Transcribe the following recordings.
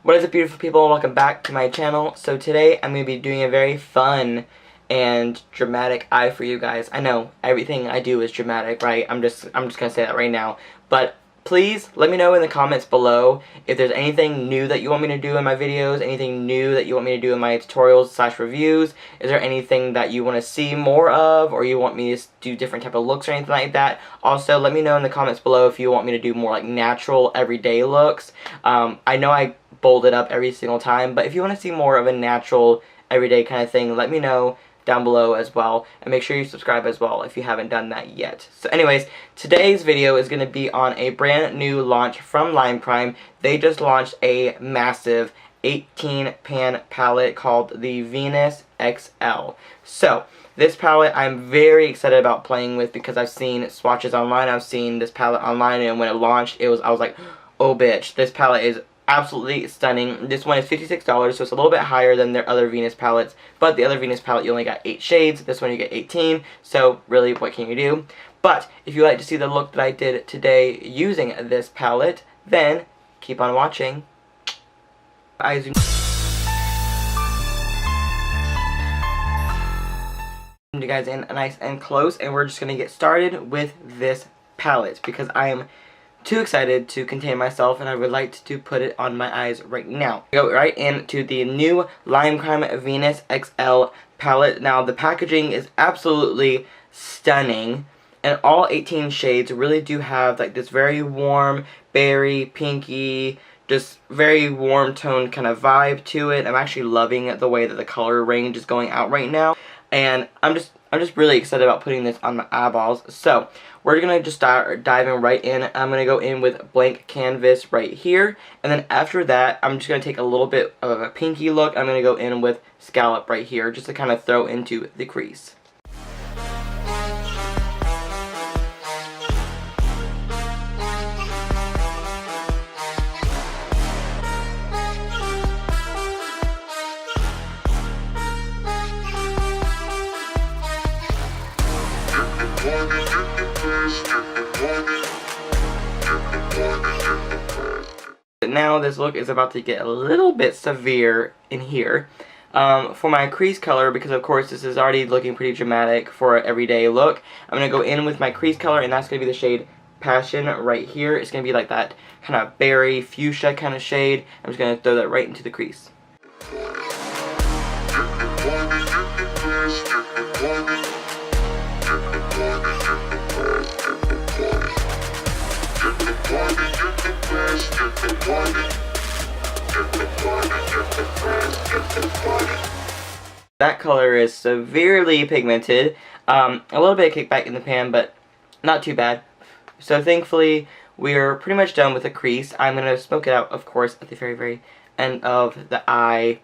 What is up, beautiful people? Welcome back to my channel. So today I'm going to be doing a very fun and dramatic eye for you guys. I know everything I do is dramatic, right? I'm just going to say that right now. But please let me know in the comments below if there's anything new that you want me to do in my videos, anything new that you want me to do in my tutorials / reviews. Is there anything that you want to see more of, or you want me to do different type of looks or anything like that? Also, let me know in the comments below if you want me to do more like natural everyday looks. I know I bold it up every single time, but if you want to see more of a natural everyday kind of thing, let me know down below as well, and make sure you subscribe as well if you haven't done that yet. So anyways, today's video is going to be on a brand new launch from Lime Crime. They just launched a massive 18 pan palette called the Venus XL. So this palette I'm very excited about playing with because I've seen swatches online, I've seen this palette online, and when it launched I was like, oh bitch, this palette is absolutely stunning. This one is $56, so it's a little bit higher than their other Venus palettes, but the other Venus palette you only got 8 shades, this one you get 18, so really what can you do? But if you like to see the look that I did today using this palette, then keep on watching. I zoom you guys in nice and close, and we're just going to get started with this palette because I am too excited to contain myself, and I would like to put it on my eyes right now. Go right into the new Lime Crime Venus XL palette. Now the packaging is absolutely stunning, and all 18 shades really do have like this very warm, berry, pinky, just very warm tone kind of vibe to it. I'm actually loving the way that the color range is going out right now, and I'm just really excited about putting this on my eyeballs. So we're gonna just start diving right in. I'm gonna go in with blank canvas right here, and then after that I'm just gonna take a little bit of a pinky look. I'm gonna go in with scallop right here just to kind of throw into the crease. Now this look is about to get a little bit severe in here for my crease color, because of course this is already looking pretty dramatic for an everyday look. I'm going to go in with my crease color, and that's going to be the shade Passion right here. It's going to be like that kind of berry fuchsia kind of shade. I'm just going to throw that right into the crease. That color is severely pigmented. A little bit of kickback in the pan, but not too bad. So thankfully, we're pretty much done with the crease. I'm going to smoke it out, of course, at the very end of the eye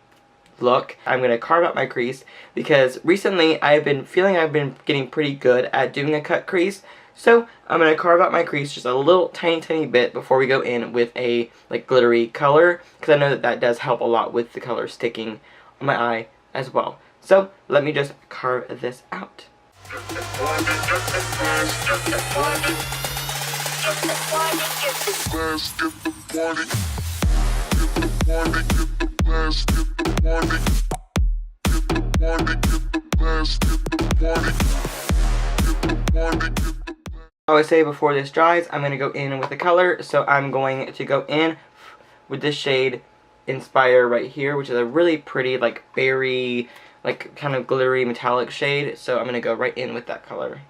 look. I'm going to carve out my crease because recently I've been feeling I've been getting pretty good at doing a cut crease. So I'm going to carve out my crease just a little tiny bit before we go in with a like glittery color, because I know that that does help a lot with the color sticking on my eye as well. So let me just carve this out. I always say before this dries, I'm going to go in with the color, so I'm going to go in with this shade Inspire right here, which is a really pretty like berry, like kind of glittery metallic shade, so I'm going to go right in with that color.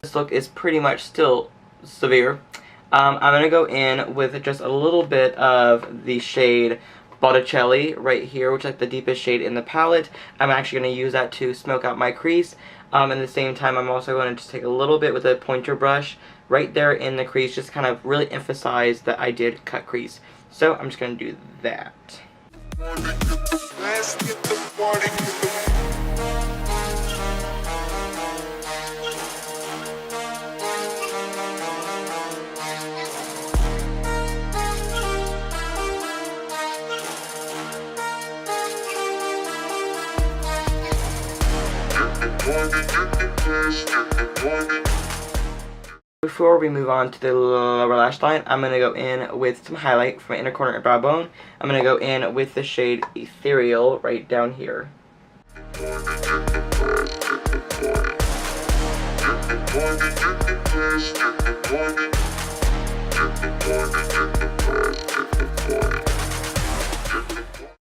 This look is pretty much still severe. I'm going to go in with just a little bit of the shade Botticelli right here, which is like the deepest shade in the palette. I'm actually going to use that to smoke out my crease. At the same time, I'm also going to just take a little bit with a pointer brush right there in the crease, just kind of really emphasize that I did cut crease. So I'm just going to do that. Let's get the party. Before we move on to the lower lash line, I'm going to go in with some highlight from my inner corner and brow bone. I'm going to go in with the shade Ethereal right down here.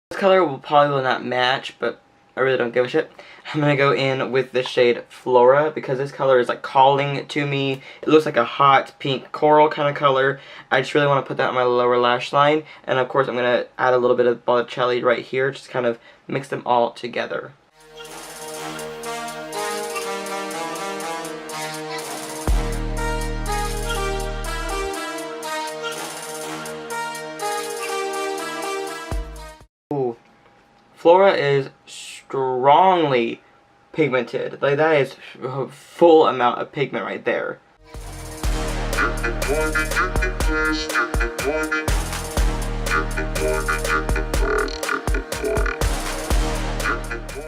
This color will probably not match, but I really don't give a shit. I'm going to go in with the shade Flora because this color is like calling to me. It looks like a hot pink coral kind of color. I just really want to put that on my lower lash line. And of course I'm going to add a little bit of Botticelli right here, just kind of mix them all together. Ooh. Flora is strongly pigmented. Like, that is a full amount of pigment right there.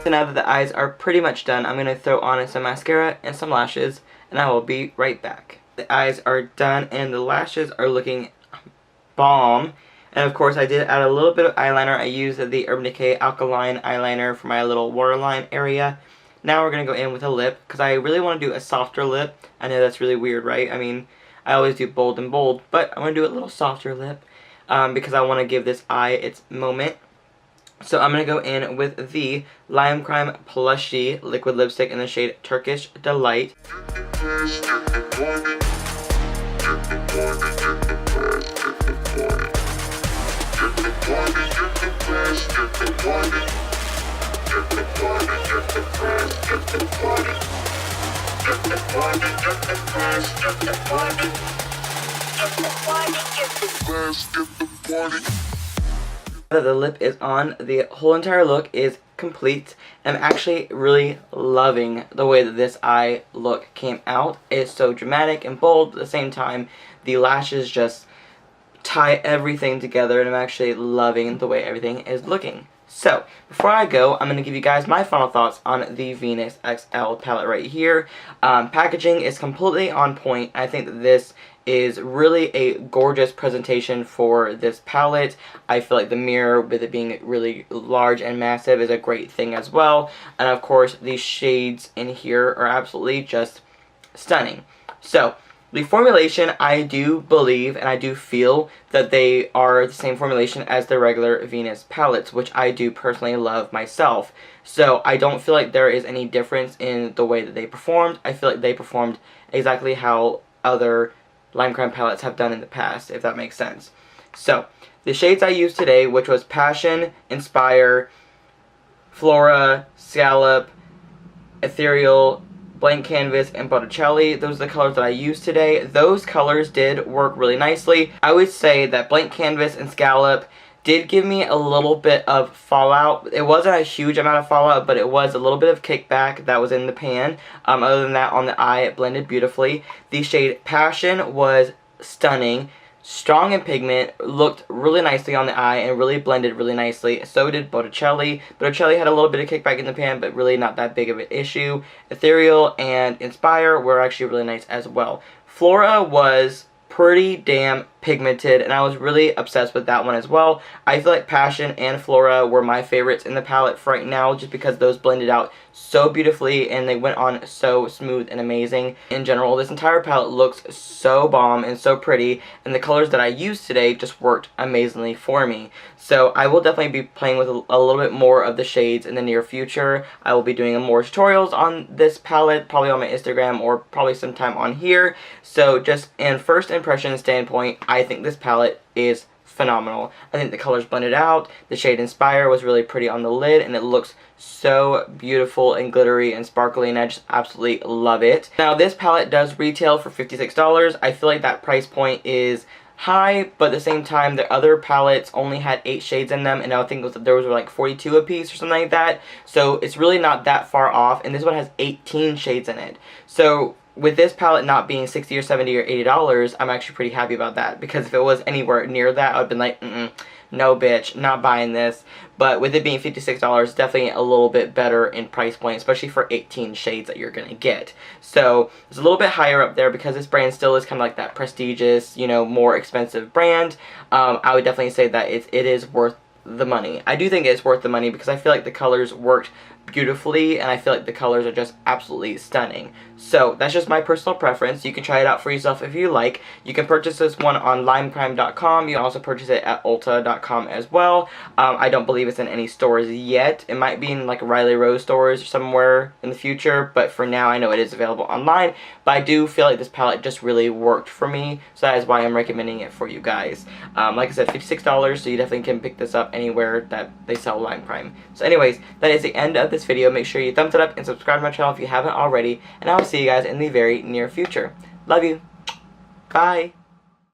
So now that the eyes are pretty much done, I'm going to throw on some mascara and some lashes, and I will be right back. The eyes are done and the lashes are looking bomb. And of course I did add a little bit of eyeliner. I used the Urban Decay Alkaline eyeliner for my little waterline area. Now we're going to go in with a lip, because I really want to do a softer lip. I know that's really weird, right? I mean, I always do bold and bold, but I'm going to do a little softer lip because I want to give this eye its moment. So I'm going to go in with the Lime Crime Plushie liquid lipstick in the shade Turkish Delight. Now that the lip is on, the whole entire look is complete. I'm actually really loving the way that this eye look came out. It's so dramatic and bold at the same time. The lashes just tie everything together, and I'm actually loving the way everything is looking. So, before I go, I'm going to give you guys my final thoughts on the Venus XL palette right here. Packaging is completely on point. I think that this is really a gorgeous presentation for this palette. I feel like the mirror, with it being really large and massive, is a great thing as well. And of course, these shades in here are absolutely just stunning. So, the formulation, I do believe and I do feel that they are the same formulation as the regular Venus palettes, which I do personally love myself. So I don't feel like there is any difference in the way that they performed. I feel like they performed exactly how other Lime Crime palettes have done in the past, if that makes sense. So, the shades I used today, which was Passion, Inspire, Flora, Scallop, Ethereal, Blank Canvas, and Botticelli. Those are the colors that I used today. Those colors did work really nicely. I would say that Blank Canvas and Scallop did give me a little bit of fallout. It wasn't a huge amount of fallout, but it was a little bit of kickback that was in the pan. Other than that, on the eye, it blended beautifully. The shade Passion was stunning. Strong in pigment, looked really nicely on the eye, and really blended really nicely. So did Botticelli. Botticelli had a little bit of kickback in the pan, but really not that big of an issue. Ethereal and Inspire were actually really nice as well. Flora was pretty damn pigmented, and I was really obsessed with that one as well. I feel like Passion and Flora were my favorites in the palette for right now, just because those blended out so beautifully and they went on so smooth and amazing. In general, this entire palette looks so bomb and so pretty, and the colors that I used today just worked amazingly for me. So I will definitely be playing with a little bit more of the shades in the near future. I will be doing more tutorials on this palette, probably on my Instagram or probably sometime on here. So just in first impression standpoint, I think this palette is phenomenal. I think the colors blended out. The shade Inspire was really pretty on the lid, and it looks so beautiful and glittery and sparkly, and I just absolutely love it. Now, this palette does retail for $56. I feel like that price point is high, but at the same time, the other palettes only had 8 shades in them, and I think there was like 42 a piece or something like that. So it's really not that far off, and this one has 18 shades in it. So with this palette not being $60 or $70 or $80, I'm actually pretty happy about that, because if it was anywhere near that, I would have been like, no bitch, not buying this. But with it being $56, definitely a little bit better in price point, especially for 18 shades that you're gonna get. So it's a little bit higher up there because this brand still is kind of like that prestigious, you know, more expensive brand. I would definitely say that it is worth the money. I do think it's worth the money because I feel like the colors worked beautifully, and I feel like the colors are just absolutely stunning. So that's just my personal preference. You can try it out for yourself if you like. You can purchase this one on limecrime.com. You can also purchase it at ulta.com as well. I don't believe it's in any stores yet. It might be in like Riley Rose stores or somewhere in the future, but for now I know it is available online. But I do feel like this palette just really worked for me, so that is why I'm recommending it for you guys. Like I said, $56, so you definitely can pick this up anywhere that they sell Lime Crime. So anyways, that is the end of this video. Make sure you thumbs it up and subscribe to my channel if you haven't already, and I will see you guys in the very near future. Love you. Bye.